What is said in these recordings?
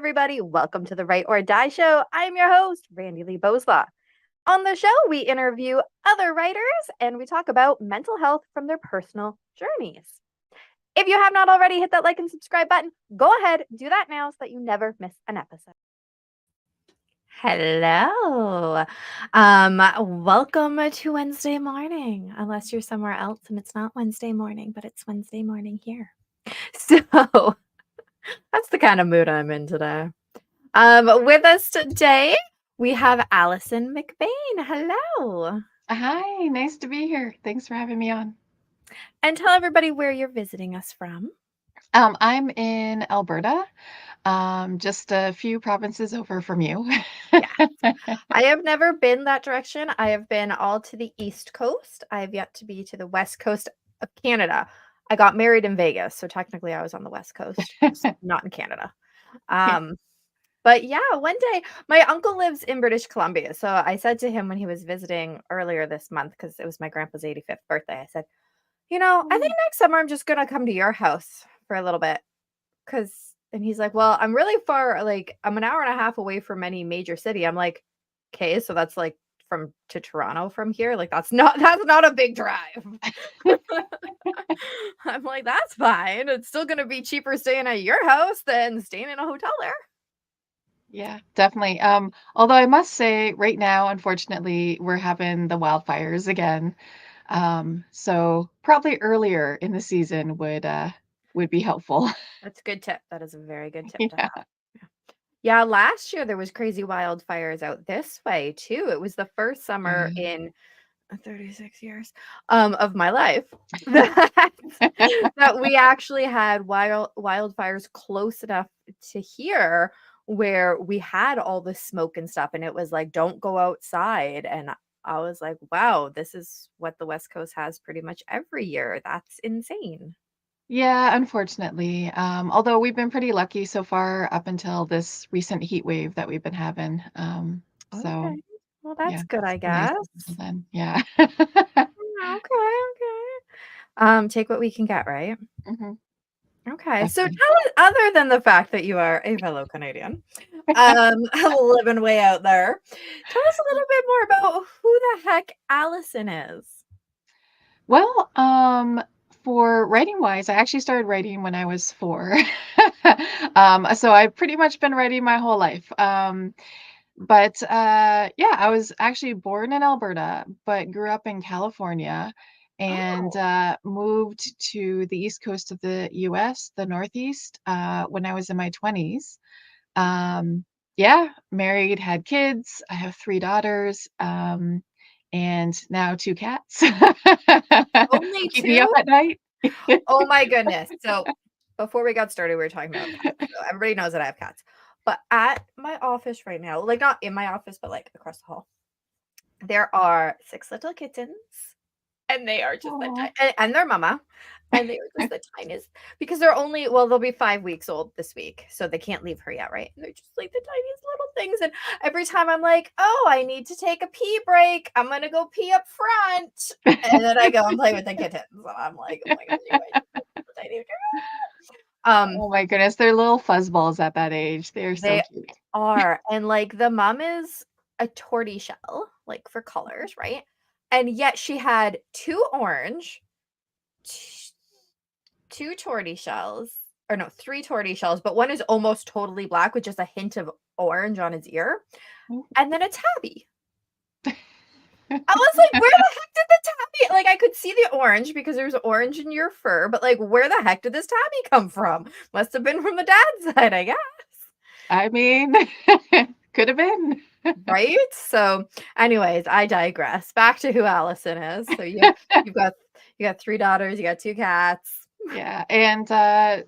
everybody. Welcome to the Write or Die Show. I'm your host, Randi-lee. On the show, we interview other writers and we talk about mental health from their personal journeys. If you have not already hit that like and subscribe button, go ahead, do that now so that you never miss an episode. Hello. Welcome to Wednesday morning, unless you're somewhere else and it's not Wednesday morning, but it's Wednesday morning here. So that's the kind of mood I'm in today. With us today, we have Alison McBain. Hello. Hi, nice to be here. Thanks for having me on. And tell everybody where you're visiting us from. I'm in Alberta, just a few provinces over from you. Yes. I have never been that direction. I have been all to the East Coast. I have yet to be to the West Coast of Canada. I got married in Vegas, so technically I was on the West Coast, just not in Canada. But yeah, one day my uncle lives in British Columbia. So I said to him when he was visiting earlier this month, because it was my grandpa's 85th birthday, I said, I think next summer I'm just going to come to your house for a little bit. And he's like, well, I'm really far, like I'm an hour and a half away from any major city. I'm like, okay, so that's like to Toronto from here. Like that's not a big drive. I'm like, that's fine. It's still going to be cheaper staying at your house than staying in a hotel there. Yeah, definitely. Although I must say right now, unfortunately, we're having the wildfires again. So probably earlier in the season would be helpful. That's a good tip. That is a very good tip to Yeah. have. Yeah, last year there was crazy wildfires out this way too. It was the first summer in 36 years of my life that we actually had wildfires close enough to here where we had all the smoke and stuff, and it was like, don't go outside. And I was like, wow, this is what the West Coast has pretty much every year. That's insane. Yeah, unfortunately. Although we've been pretty lucky so far up until this recent heat wave that we've been having. So Okay. Well, that's yeah, good, it's I been nice guess. until then. Yeah. Okay. Take what we can get, right? Mhm, Okay. So definitely. tell us, other than the fact that you are a fellow Canadian, living way out there, tell us a little bit more about who the heck Alison is. Well, for writing wise, I actually started writing when I was 4. So I've pretty much been writing my whole life. But yeah, I was actually born in Alberta, but grew up in California and Oh, moved to the east coast of the US, the Northeast, when I was in my 20s. Um, yeah, married, had kids. I have 3 daughters, and now 2 cats. only Keep me up two? at night. Oh my goodness. So before we got started, we were talking about cats. So everybody knows that I have cats. But at my office right now, like not in my office, but like across the hall, there are 6 little kittens. And they are just the Aw. and their mama, and they are just the tiniest because they'll be 5 weeks old this week, so they can't leave her yet, right? And they're just like the tiniest little things, and every time I'm like, "Oh, I need to take a pee break. I'm gonna go pee up front." And then I go and play with the kittens, and I'm like, "Oh my god, you guys are so tiny." Oh my goodness, they're little fuzzballs at that age. They're so They cute. are, and, like, the mom is a tortoiseshell, like, for colors, right? And yet she had 2 orange, t 2 tortoiseshells, or no, 3 tortoiseshells, but one is almost totally black with just a hint of orange on its ear, and then a tabby. I was like, "Where the heck did the tabby," like, I could see the orange because there's orange in your fur, but, like, where the heck did this tabby come from? Must have been from the dad's side, I guess. I mean, could have been. Right? So, anyways, I digress. Back to who Alison is. So you've got you got 3 daughters, you got 2 cats. Yeah, and,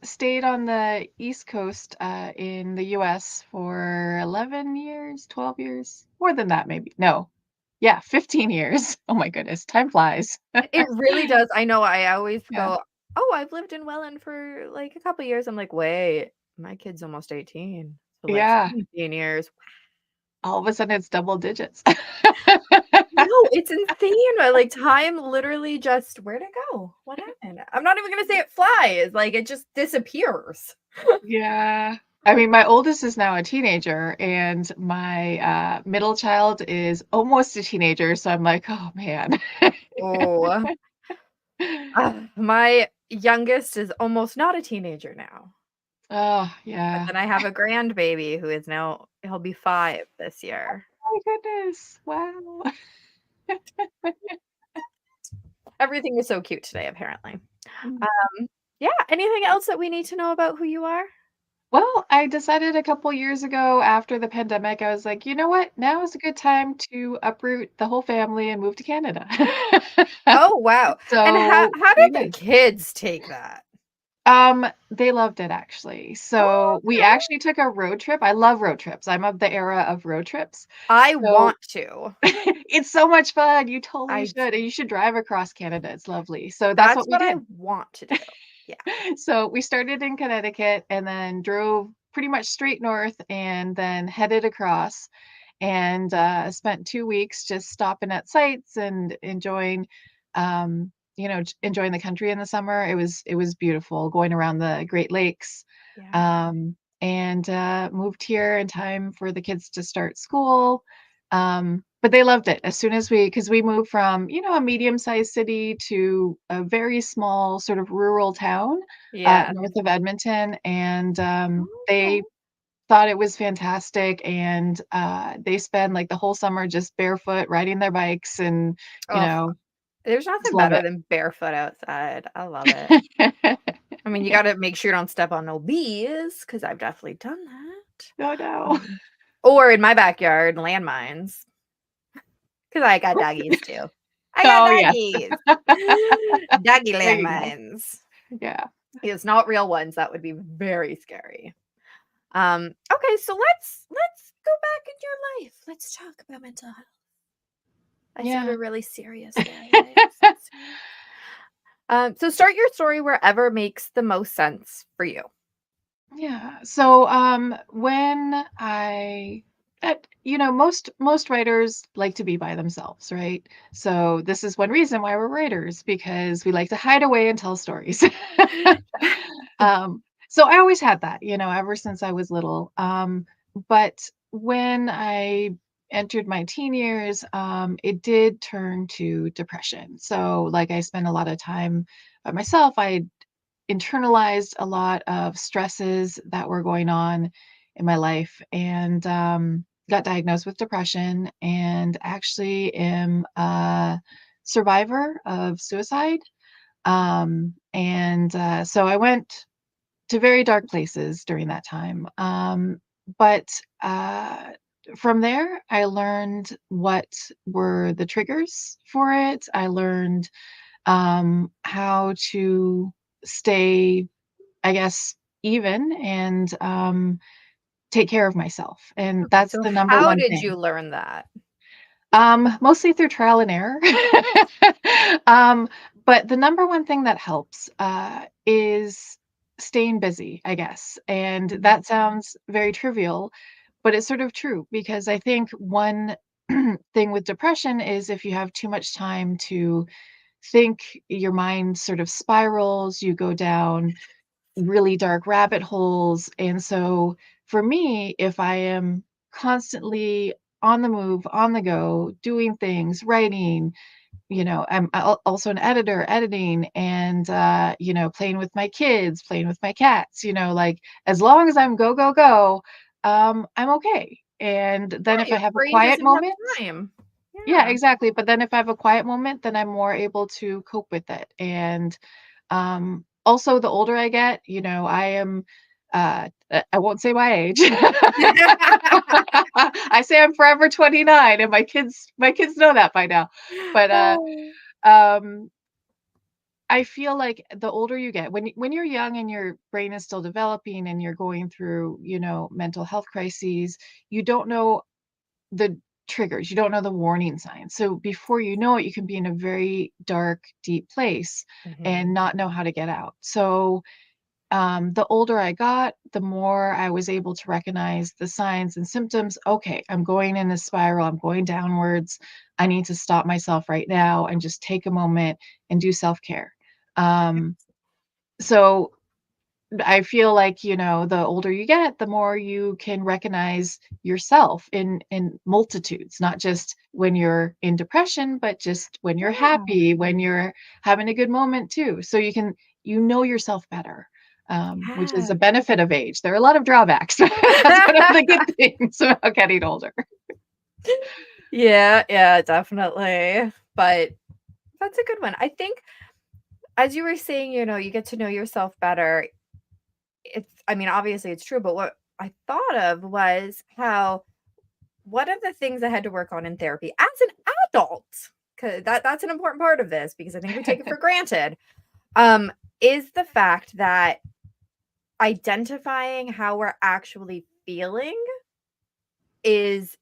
stayed on the East Coast, in the US for 11 years, 12 years? More than that, maybe. No. Yeah, 15 years. Oh my goodness, time flies. It really does. I know I always Yeah. go, "Oh, I've lived in Welland for, like, a couple years." I'm like, "Wait, my kid's almost 18." So, like, Yeah. 17 years. All of a sudden, it's double digits. No, it's insane. Like, time literally just where'd it go? What happened? I'm not even gonna say it flies, like, it just disappears. Yeah. I mean, my oldest is now a teenager, and my middle child is almost a teenager. So I'm like, oh man. Oh, my youngest is almost not a teenager now. Oh, But yeah. then I have a grandbaby who is now he'll be 5 this year. My goodness. Wow. Everything is so cute today, apparently. Yeah, anything else that we need to know about who you are? Well, I decided a couple years ago after the pandemic, I was like, you know what? Now is a good time to uproot the whole family and move to Canada. Oh, wow. And So how we did the did. kids take that? They loved it actually. Oh, So we okay. actually took a road trip. I love road trips. I'm of the era of road trips. I So want to. it's so much fun. You totally I should. And you should drive across Canada. It's lovely. So that's That's what we what I did. want to do. Yeah. So we started in Connecticut and then drove pretty much straight north and then headed across and spent 2 weeks just stopping at sites and enjoying, enjoying the country in the summer. It was beautiful going around the Great Lakes, Yeah. and moved here in time for the kids to start school. But they loved it as soon as because we moved from, a medium-sized city to a very small sort of rural town Yeah. north of Edmonton, and Okay. they thought it was fantastic, and they spend like the whole summer just barefoot riding their bikes and you Oh, know there's just nothing love better it. than barefoot outside. I love it. I mean, you Yeah. gotta make sure you don't step on no bees, because 'cause I've definitely done that. No, no. Um, or in my backyard, landmines, because I got doggies too. I got Oh, yes. doggies. Doggy There you go. landmines. Yeah. It's not real ones, that would be very scary. Okay, so let's go back in your life. Let's talk about mental health. I Yeah. sounded really serious there. Did I sound serious? So start your story wherever makes the most sense for you. Yeah. So, when most writers like to be by themselves, right? So this is one reason why we're writers, because we like to hide away and tell stories. So I always had that, ever since I was little. But when I entered my teen years, it did turn to depression. So, like, I spent a lot of time by myself. I internalized a lot of stresses that were going on in my life, and got diagnosed with depression, and actually am a survivor of suicide. And so I went to very dark places during that time. But uh, from there, I learned what were the triggers for it. I learned how to stay, I guess, even, and take care of myself. And Okay, that's so the number how one did you thing. learn that? Mostly through trial and error. um, but the number one thing that helps is staying busy, I guess. And Mhm. that sounds very trivial, but it's sort of true, because I think one thing with depression is if you have too much time to think, your mind sort of spirals, you go down really dark rabbit holes. And so for me, if I am constantly on the move, on the go, doing things, writing, I'm also an editor, editing, and playing with my kids, playing with my cats, like, as long as I'm go, go, go, I'm okay. And then if Yeah, I your have a brain quiet doesn't have moment, time. yeah, Yeah. exactly. But then if I have a quiet moment, then I'm more able to cope with it. And also, the older I get, I am, I won't say my age. I say I'm forever 29, and my kids know that by now. But Oh. um, I feel like the older you get, when you're young and your brain is still developing and you're going through, mental health crises, you don't know the triggers, you don't know the warning signs. So before you know it, you can be in a very dark, deep place Mhm. and not know how to get out. So the older I got, the more I was able to recognize the signs and symptoms. Okay, I'm going in a spiral, I'm going downwards. I need to stop myself right now and just take a moment and do self care. Um, so I feel like, the older you get, the more you can recognize yourself in multitudes, not just when you're in depression, but just when you're Yeah. happy, when you're having a good moment too. So you know yourself better, which is Yeah. a benefit of age. There are a lot of drawbacks. That's one of the good things about getting older. Yeah, yeah, definitely. But that's a good one. I think as you were saying, you get to know yourself better. I mean, obviously it's true, but what I thought of was how one of the things I had to work on in therapy as an adult, because that's an important part of this because I think we take it for granted, um, is the fact that identifying how we're actually feeling is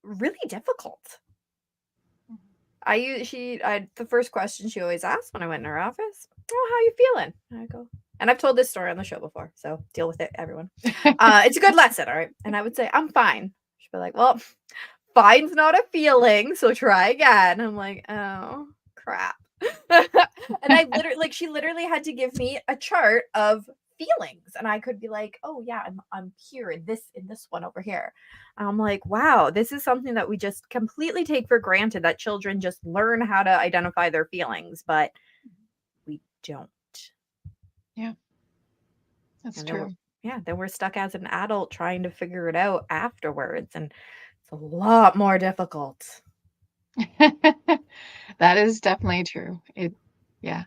really difficult. The first question she always asked when I went in her office, "Oh, how you feeling?" And I go, and I've told this story on the show before, so deal with it, everyone. It's a good lesson, all right? And I would say, "I'm fine." She'd be like, "Well, fine's not a feeling, so try again." I'm like, "Oh, crap." And I literally like she literally had to give me a chart of feelings and I could be like, "Oh yeah, I'm here in this one over here." And I'm like, "Wow, this is something that we just completely take for granted that children just learn how to identify their feelings, but we don't." Yeah, that's And then we're true. yeah, then we're stuck as an adult trying to figure it out afterwards and it's a lot more difficult. That is definitely true. Yeah.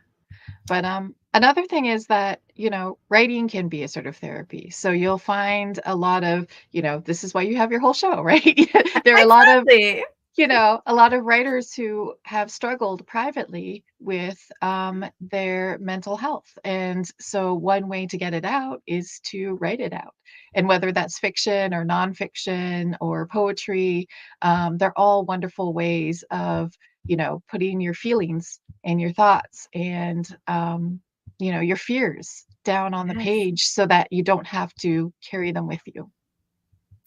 But another thing is that, writing can be a sort of therapy. So you'll find a lot of, this is why you have your whole show, right? There are Exactly. a lot of writers who have struggled privately with their mental health. And so one way to get it out is to write it out. And whether that's fiction or nonfiction or poetry, they're all wonderful ways of, putting your feelings and your thoughts and, your fears down on the Yes. page so that you don't have to carry them with you.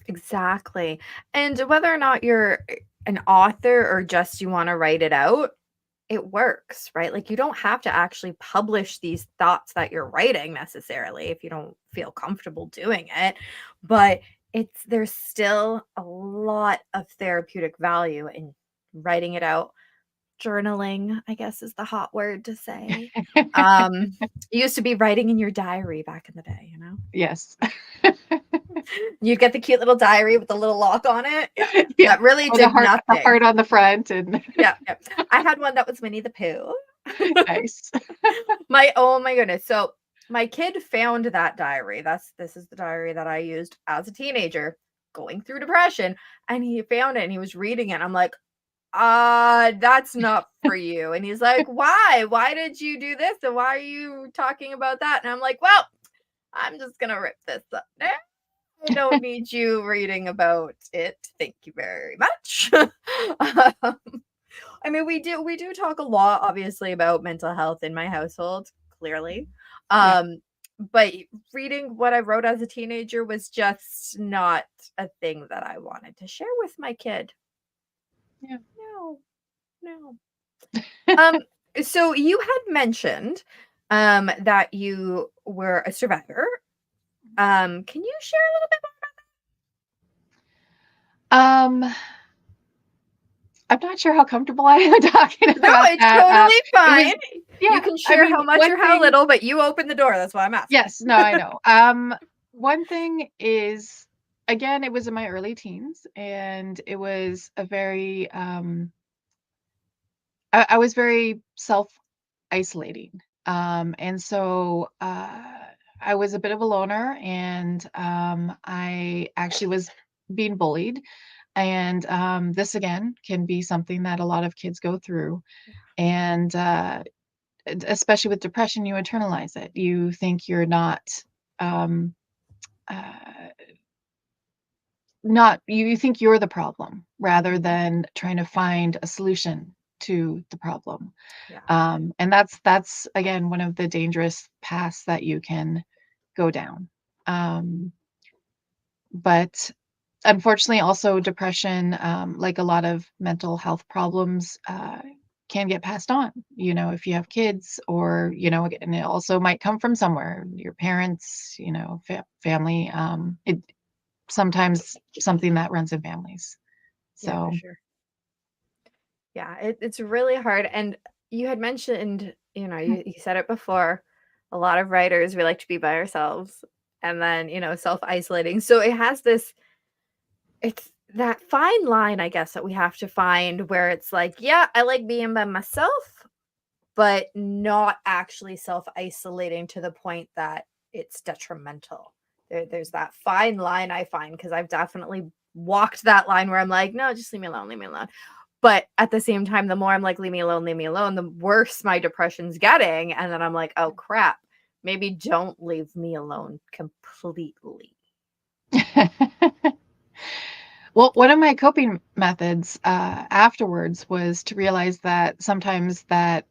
Exactly. And whether or not you're an author or just you wanna write it out, it works, right? Like, you don't have to actually publish these thoughts that you're writing necessarily if you don't feel comfortable doing it, but there's still a lot of therapeutic value in writing it out. Journaling, I guess, is the hot word to say. It used to be writing in your diary back in the day, you know? Yes. You'd get the cute little diary with the little lock on it. Yeah. Yeah. That really Or the did heart nothing. on the front and Yeah, yeah. I had one that was Winnie the Pooh. nice. Oh my goodness. So, my kid found that diary. This is the diary that I used as a teenager going through depression, and he found it and he was reading it. I'm like, that's not for you." And he's like, "Why? Why did you do this? And why are you talking about that?" And I'm like, "Well, I'm just gonna rip this up now. I don't need you reading about it. Thank you very much." Um, I mean, we do talk a lot, obviously, about mental health in my household, clearly. Yeah. But reading what I wrote as a teenager was just not a thing that I wanted to share with my kid. Yeah. No, no. Um, so you had mentioned that you were a survivor. Can you share a little bit Um, I'm not sure how comfortable I am talking more? No, about it's that. totally It fine. was You yeah, can I share mean, how much one or how thing little, but you open the door. That's why I'm asking. yes, no, I know. One thing is, again, it was in my early teens, and it was a very, I was very self-isolating. And so, I was a bit of a loner, and, I actually was being bullied. And, this again can be something that a lot of kids go through. And, especially with depression, you internalize it. You think you're um, uh, not you think you're the problem rather Mhm. than trying to find a solution to the problem. Yeah. And that's again one of the dangerous paths that you can go down. Um, but unfortunately, also depression, like a lot of mental health problems, can get passed on, if you have kids, or, and it also might come from somewhere, your parents, family. It sometimes something that runs in families. Yeah, for So, sure. Yeah, it's really hard. And you had mentioned, you said it before, a lot of writers, we like to be by ourselves and then, self-isolating. So it has this, it's that fine line, I guess, that we have to find where it's like, yeah, I like being by myself, but not actually self-isolating to the point that it's detrimental. There's that fine line I find, because I've definitely walked that line where I'm like, no, just leave me alone, leave me alone. But at the same time, the more I'm like, leave me alone, the worse my depression's getting. And then I'm like, oh crap, maybe don't leave me alone completely. well, one of my coping methods afterwards was to realize that sometimes that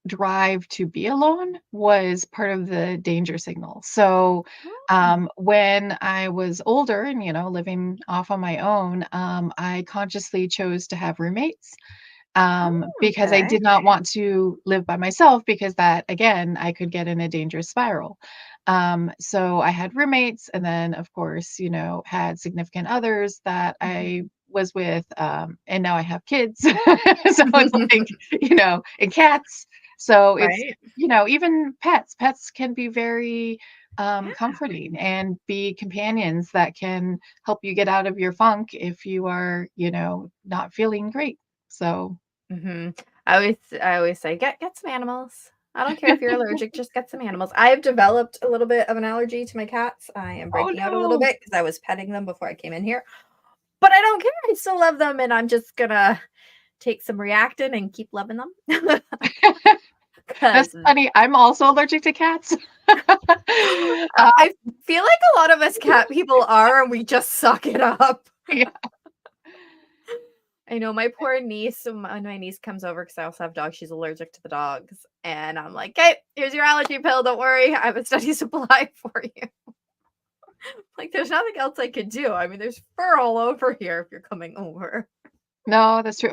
drive to be alone was part of the danger signal. So, Oh, when I was older and, living off on my own, I consciously chose to have roommates, because I okay. did not want to live by myself, because that, again, I could get in a dangerous spiral. So I had roommates, and then, of course, had significant others that Mhm. I was with, and now I have kids. So it's like, and cats. So it's, Right? even pets can be very Yeah. comforting and be companions that can help you get out of your funk if you are, not feeling great. So, Mhm. I always say, get some animals. I don't care if you're allergic, just get some animals. I have developed a little bit of an allergy to my cats. I am oh breaking out a little no. bit because I was petting them before I came in here. But I don't care. I still love them, and I'm just gonna take some Reactin and keep loving them. That's 'Cause funny. I'm also allergic to cats. Uh, I feel like a lot of us cat people are, and we just suck it up. yeah. I know my poor niece, so when my niece comes over, because I also have dogs, she's allergic to the dogs. And I'm like, "Okay, here's your allergy pill. Don't worry. I have a steady supply for you." Like, there's nothing else I could do. I mean, there's fur all over here if you're coming over. No, that's true.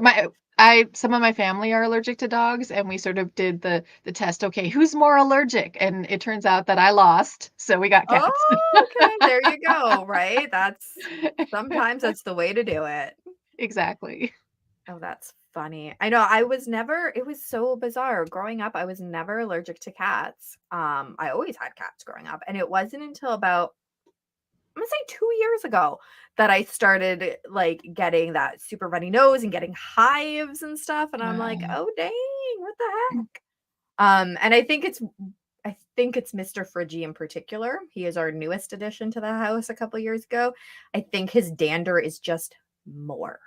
Some of my family are allergic to dogs, and we sort of did the test. Okay, who's more allergic? And it turns out that I lost, so we got cats. Oh, okay. There you go, right? Sometimes that's the way to do it. Exactly. Oh, that's funny. I know I was never it was so bizarre. Growing up, I was never allergic to cats. I always had cats growing up, and it wasn't until about, I'm gonna say, 2 years ago that I started, like, getting that super runny nose and getting hives and stuff, and I'm like, Wow. "Oh, dang, what the heck?" And I think it's Mr. Fridgie in particular. He is our newest addition to the house a couple years ago. I think his dander is just more.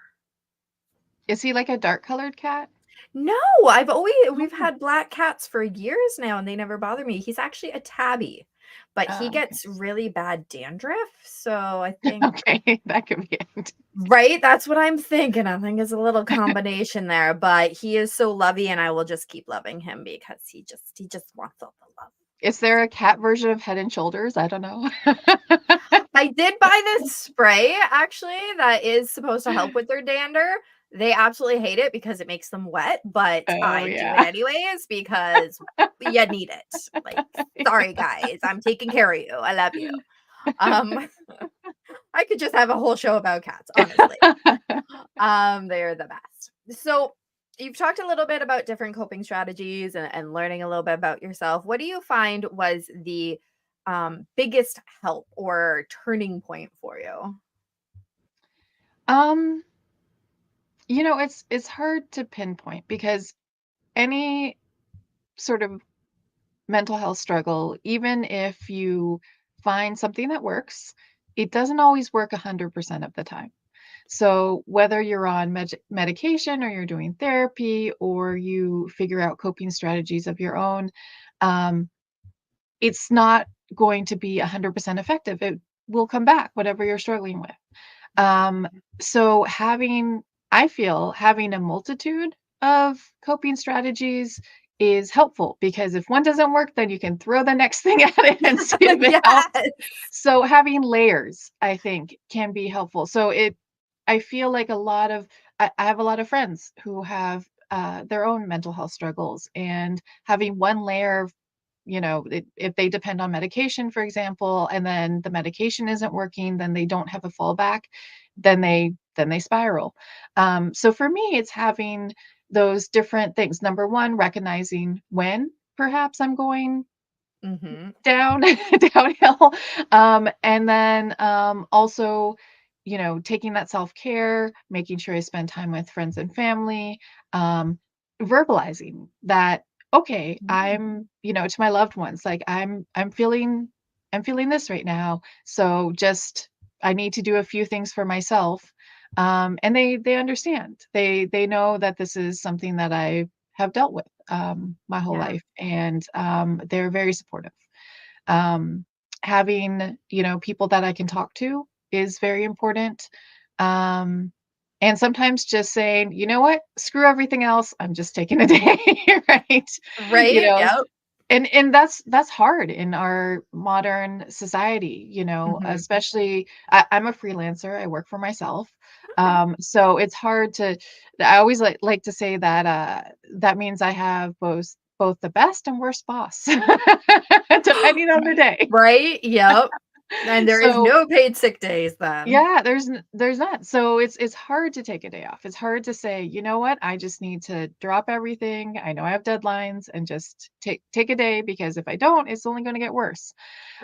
Is he like a dark colored cat? No, we've Oh. had black cats for years now, and they never bother me. He's actually a tabby, but he Oh, okay. gets really bad dandruff, so I think. Okay, that could be it. Right? That's what I'm thinking. I think it's a little combination there, but he is so lovey, and I will just keep loving him because he just wants all the love. Is there a cat version of Head and Shoulders? I don't know. I did buy this spray actually that is supposed to help with their dander. They absolutely hate it because it makes them wet, but Oh, I do it yeah. anyways because you need it. Like, sorry guys, I'm taking care of you. I love you. Um, I could just have a whole show about cats, honestly. They're the best. So you've talked a little bit about different coping strategies and learning a little bit about yourself. What do you find was the biggest help or turning point for you? Um, it's hard to pinpoint, because any sort of mental health struggle, even if you find something that works, it doesn't always work 100% of the time. So, whether you're on medication, or you're doing therapy, or you figure out coping strategies of your own, um, it's not going to be 100% effective. It will come back, whatever you're struggling with. Yeah. Um, so I feel having a multitude of coping strategies is helpful, because if one doesn't work, then you can throw the next thing at it and see if it helps. Yes. So having layers, I think, can be helpful. I feel like I have a lot of friends who have their own mental health struggles, and having one layer of, if they depend on medication, for example, and then the medication isn't working, then they don't have a fallback, then they spiral. So for me, it's having those different things. Number one, recognizing when perhaps I'm going Mhm. down downhill, and then also, taking that self-care, making sure I spend time with friends and family, um, verbalizing that, okay, Mm. to my loved ones, like, I'm feeling this right now, so just I need to do a few things for myself. And they understand, they know that this is something that I have dealt with my whole Yeah. life, and they're very supportive. um, Having, people that I can talk to is very important. Um, and sometimes just saying, you know what, screw everything else, I'm just taking a day, right? you Right? know Yep. and that's hard in our modern society, Mhm. especially I'm a freelancer, I work for myself. So it's hard to I always like to say that that means I have both the best and worst boss, depending on the day. Right? Yep. And there is So no paid sick days then. yeah, there's not. So it's hard to take a day off. It's hard to say, you know what, I just need to drop everything. I know I have deadlines, and just take a day, because if I don't, it's only going to get worse.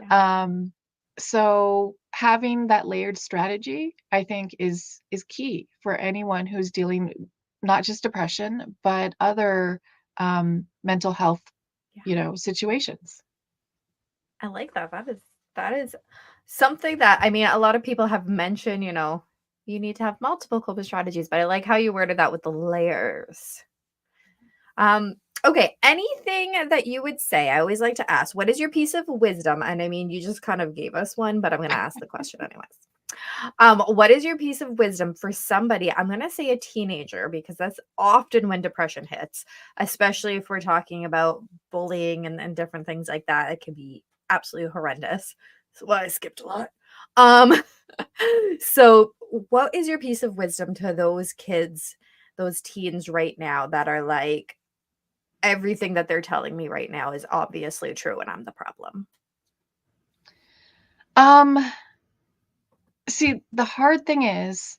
Yeah. Um, so having that layered strategy, I think, is key for anyone who's dealing not just depression, but other mental health, Yeah. situations. I like that. That is something that I mean, a lot of people have mentioned, you need to have multiple coping strategies, but I like how you worded that with the layers. Um, okay, anything that you would say, I always like to ask, what is your piece of wisdom? And I mean, you just kind of gave us one, but I'm going to ask the question anyways. What is your piece of wisdom for somebody? I'm going to say a teenager because that's often when depression hits, especially if we're talking about bullying and different things like that. It can be absolutely horrendous. That's why I skipped a lot. Um, so what is your piece of wisdom to those kids, those teens right now that are like, everything that they're telling me right now is obviously true and I'm the problem? Um, See, the hard thing is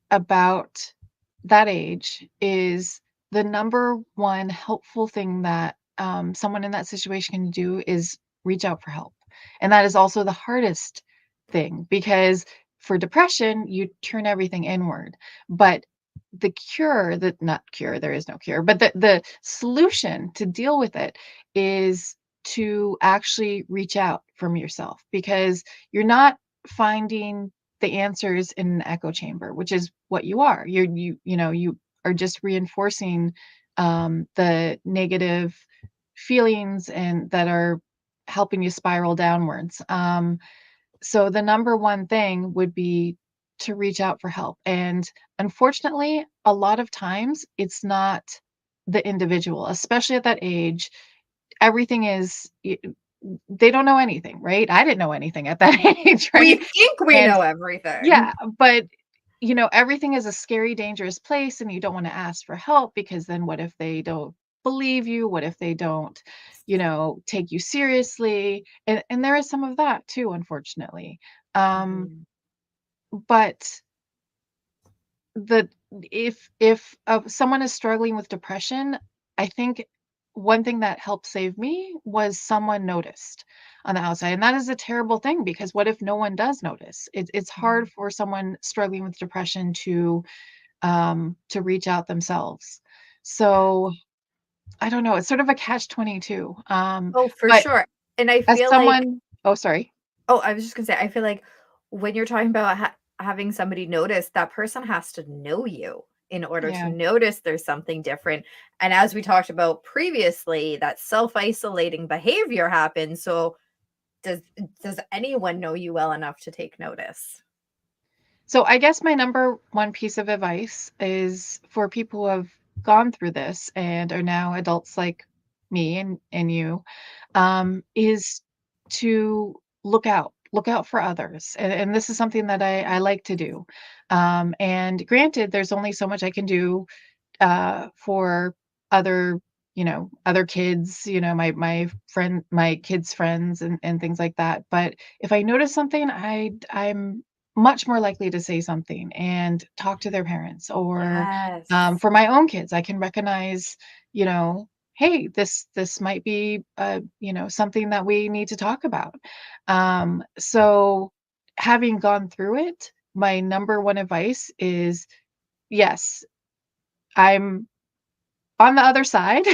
about that age is the number one helpful thing that someone in that situation can do is reach out for help. And that is also the hardest thing, because for depression, you turn everything inward. But the cure, that not cure, there is no cure, but the solution to deal with it is to actually reach out from yourself, because you're not finding the answers in an echo chamber, which is what you are. You are just reinforcing the negative feelings and that are helping you spiral downwards. So the number one thing would be to reach out for help. And unfortunately, a lot of times it's not the individual, especially at that age. Everything is they don't know anything, right? I didn't know anything at that age, We right? think we And know everything. yeah, but everything is a scary, dangerous place, and you don't want to ask for help, because then what if they don't believe you? What if they don't, take you seriously? And there is some of that too, unfortunately. Um, Mhm. but the if someone is struggling with depression, I think one thing that helped save me was someone noticed on the outside, and that is a terrible thing, because what if no one does notice? It's hard Mhm. for someone struggling with depression to reach out themselves. Yeah. So I don't know. It's sort of a catch 22. Oh, for But sure. And I as feel like someone, oh, sorry. oh, I was just gonna say, I feel like when you're talking about having somebody notice, that person has to know you in order to Yeah. notice there's something different. And as we talked about previously, that self-isolating behavior happens. So does does anyone know you well enough to take notice? So I guess my number one piece of advice is for people who have gone through this and are now adults like me and you, is to look out for others. And this is something that I like to do. And granted, there's only so much I can do for other, other kids, my kids' friends and things like that. But if I notice something, I'm much more likely to say something and talk to their parents, or Yes. for my own kids, I can recognize, you know, hey, this might be something that we need to talk about. So having gone through it, my number one advice is yes, I'm on the other side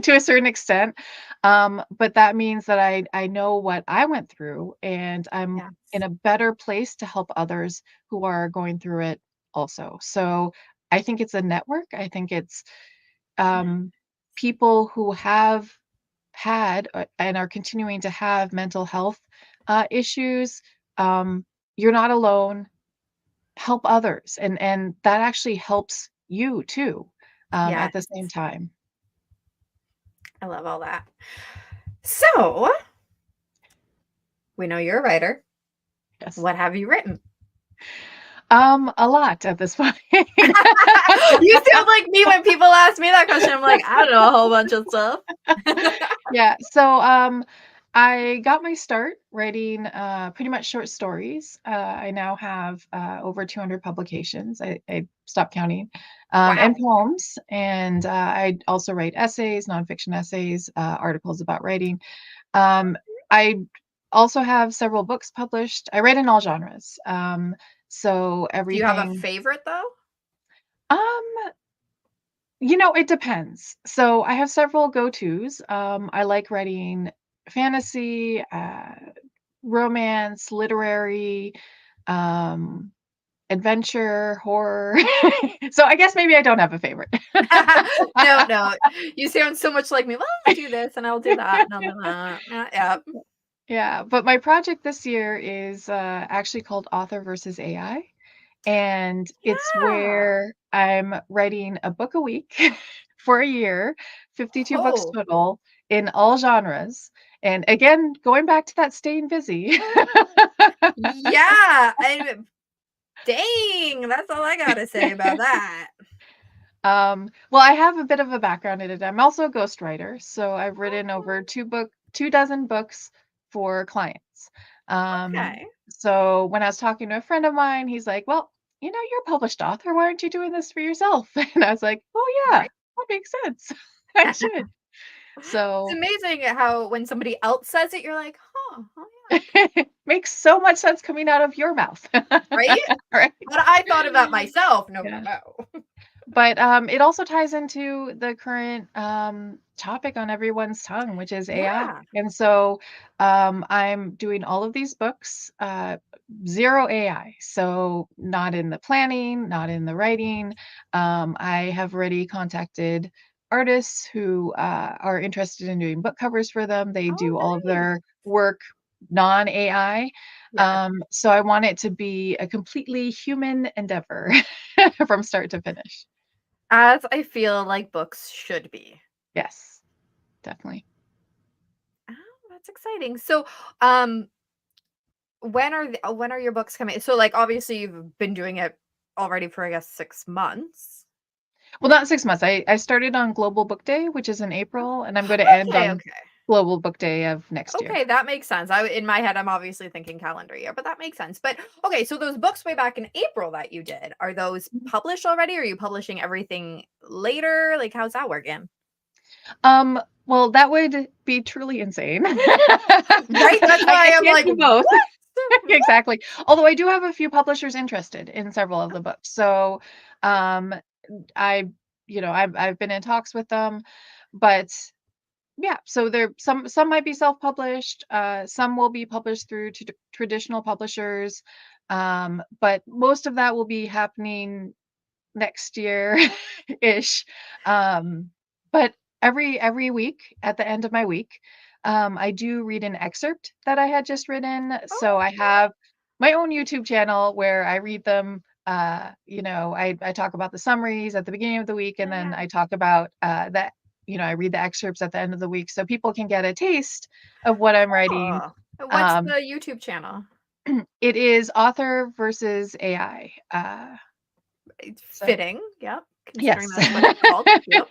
to a certain extent. But that means that I know what I went through, and I'm in Yes. a better place to help others who are going through it also. So I think it's a network. I think it's Yeah. um, people who have had and are continuing to have mental health issues. Um, you're not alone. Help others, and that actually helps you too, Yes. at the same time. I love all that. So we know you're a writer. Yes. What have you written? A lot at this point. You sound like me when people ask me that question. I'm like, I don't know a whole bunch of stuff. Yeah, so, I got my start writing, pretty much short stories. I now have, over 200 publications. I stopped counting, and Wow. poems, and, I also write essays, nonfiction essays, articles about writing. Um, I also have several books published. I write in all genres, so Do you have a everything. favorite though? Um it depends. So I have several go-tos. I like writing fantasy, romance, literary, um, adventure, horror. So I guess maybe I don't have a favorite. No, no. You sound so much like me. Well, I'll do this and I'll do that and I'll do that. Yeah. Yeah, but my project this year is actually called Author versus AI. And it's Yeah. where I'm writing a book a week for a year, 52 books Oh, total in all genres. And again, going back to that staying busy. yeah. Dang, that's all I gotta say about that. Well, I have a bit of a background in it. I'm also a ghostwriter, so I've written over Oh, 2 dozen books for clients. okay. So when I was talking to a friend of mine, he's like, "Well, you're a published author. Why aren't you doing this for yourself?" And I was like, "Oh yeah, Right. that makes sense. I should." It's So amazing how when somebody else says it, you're like, huh, oh yeah, makes so much sense coming out of your mouth. right? Right? But I thought of that myself. No, no, Yeah. no. But, it also ties into the current, topic on everyone's tongue, which is AI. Yeah. And so, I'm doing all of these books, 0 AI. So not in the planning, not in the writing. I have already contacted artists who, are interested in doing book covers for them. They Oh, do all of nice. their work non-AI. Yeah. So I want it to be a completely human endeavor from start to finish. As I feel like books should be. Yes, definitely. Oh, that's exciting. So, um, when are your books coming? So, like, obviously, you've been doing it already for, I guess, 6 months. Well, not 6 months. I started on Global Book Day, which is in Oh, April, and I'm gonna end okay, on okay. Global Book Day of next year. Okay, that makes sense. In my head, I'm obviously thinking calendar year, but that makes sense. But okay, so those books way back in April that you did, are those Mhm. published already? Or are you publishing everything later? Like, how's that working? Well, that would be truly insane. Right? That's I why I'm can't like, do both. what? What? Exactly. Although I do have a few publishers interested in several of the books. So, um, I I've been in talks with them, but yeah, so there some might be self-published, some will be published through traditional publishers, but most of that will be happening next year ish. But every week at the end of my week, I do read an excerpt that I had just written. So I Oh, have my own YouTube channel where I read them. I talk about the summaries at the beginning of the week, and then yeah. I talk about that. I read the excerpts at the end of the week, so people can get a taste of what I'm writing. Oh. What's the Um, YouTube channel? it is author versus AI. It's So fitting. Yep. considering Yes. that's what it's called. Yep.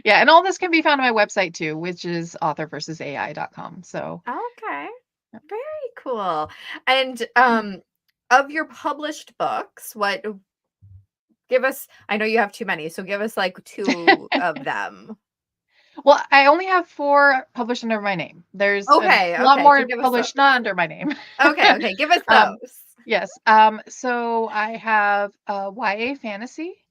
Yeah, and all this can be found on my website too, which is authorversusai.com. So, Okay. yep. Very cool. And of your published books, what give us I know you have too many, so give us like 2 of them. Well, I only have 4 published under my name. There's a Okay, lot okay. So more give us those. published not under my name. Okay, okay. Give us Um, those. yes. So I have YA fantasy,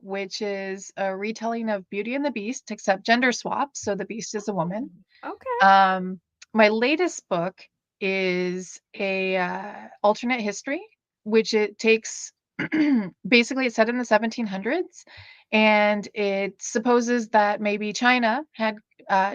which is a retelling of Beauty and the Beast, except gender swapped. So the Beast is a woman. Oh, okay. My latest book is a alternate history, which it takes basically it's set in the 1700s, and it supposes that maybe China had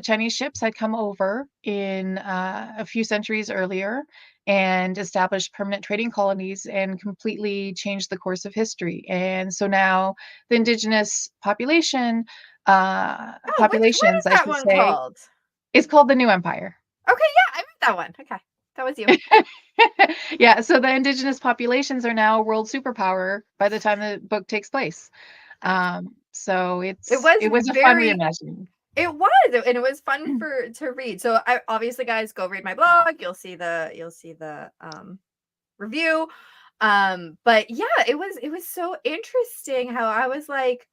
Chinese ships had come over in a few centuries earlier and established permanent trading colonies and completely changed the course of history. And so now the indigenous Oh, what populations, is I that should one say, called? is called the New Empire. Okay, yeah, I read that one. Okay. That was you. Yeah, so the indigenous populations are now a world superpower by the time the book takes place. Nice. So It was it was a fun very reimagining. It was, and it was fun to read. So I obviously guys go read my blog. You'll see the review. But yeah, it was so interesting how I was like,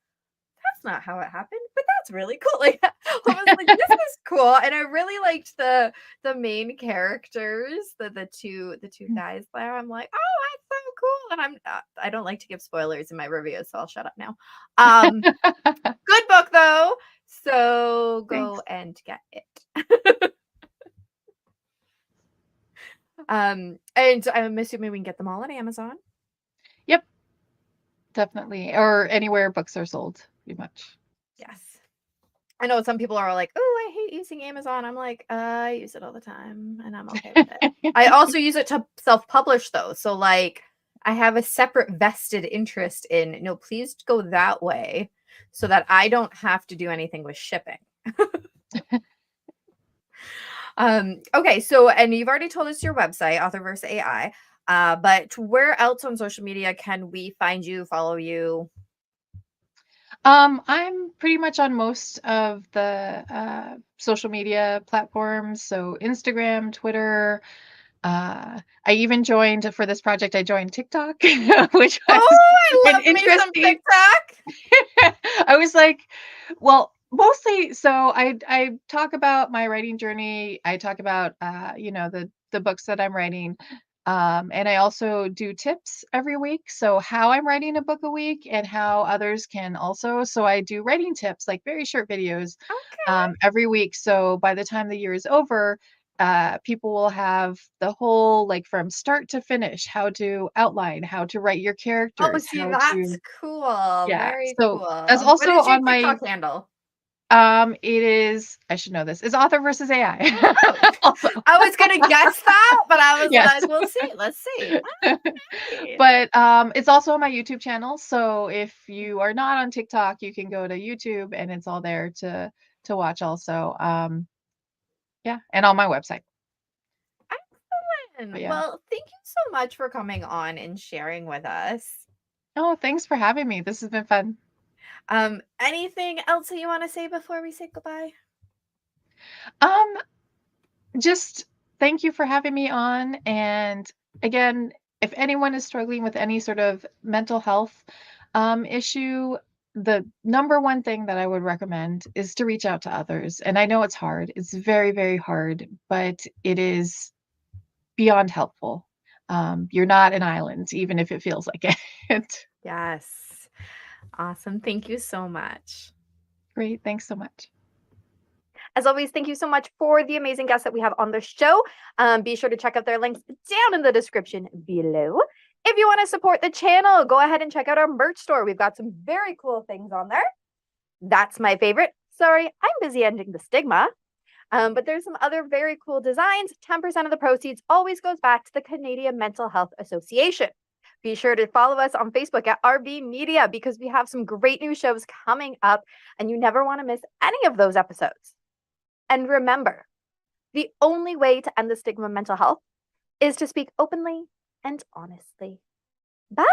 that's not how it happened, but that's really cool. Like I was like, this is cool. And I really liked the main characters, the two guys there. I'm like, oh, that's so cool. And I don't like to give spoilers in my reviews, so I'll shut up now. Good book though. So Thanks. go and get it. And I'm assuming we can get them all on Amazon. Yep, definitely. Or anywhere books are sold, pretty much. Yes. I know some people are like, oh, I hate using Amazon. I'm like, I use it all the time and I'm okay with it. I also use it to self-publish though. So like I have a separate vested interest in, no, please go that way so that I don't have to do anything with shipping. Okay, so and you've already told us your website, Authorverse AI. But where else on social media can we find you, follow you? I'm pretty much on most of the social media platforms, so Instagram, Twitter. I even joined for this project. I joined TikTok, which was Oh, I an love me some interesting. TikTok. I was like, well, mostly. So I talk about my writing journey. I talk about the books that I'm writing. And I also do tips every week. So how I'm writing a book a week and how others can also. So I do writing tips, like very short videos, Okay. every week. So by the time the year is over, people will have the whole, like, from start to finish, how to outline, how to write your Oh, characters, see, how that's to, cool. yeah. Very So that's cool. What also is your on my, TikTok handle? it is, I should know this, it's Author versus AI. Oh, Also. I was gonna guess that, but I was Yes. like, we'll see. Let's see. Alright. But it's also on my YouTube channel. So if you are not on TikTok, you can go to YouTube and it's all there to watch also. Yeah, and on my website. But Excellent. yeah. Well, thank you so much for coming on and sharing with us. Oh, thanks for having me. This has been fun. Anything else that you want to say before we say goodbye? Um, just thank you for having me on. And again, if anyone is struggling with any sort of mental health issue, the number one thing that I would recommend is to reach out to others. And I know it's hard. It's very, very hard, but it is beyond helpful. You're not an island, even if it feels like it. Yes. Awesome. Thank you so much. Great. Thanks so much. As always, thank you so much for the amazing guests that we have on the show. Be sure to check out their links down in the description below. If you want to support the channel, go ahead and check out our merch store. We've got some very cool things on there. That's my favorite. Sorry, I'm busy ending the stigma. But there's some other very cool designs. 10% of the proceeds always goes back to the Canadian Mental Health Association. Be sure to follow us on Facebook at RV Media because we have some great new shows coming up and you never want to miss any of those episodes. And remember, the only way to end the stigma of mental health is to speak openly and honestly. Bye.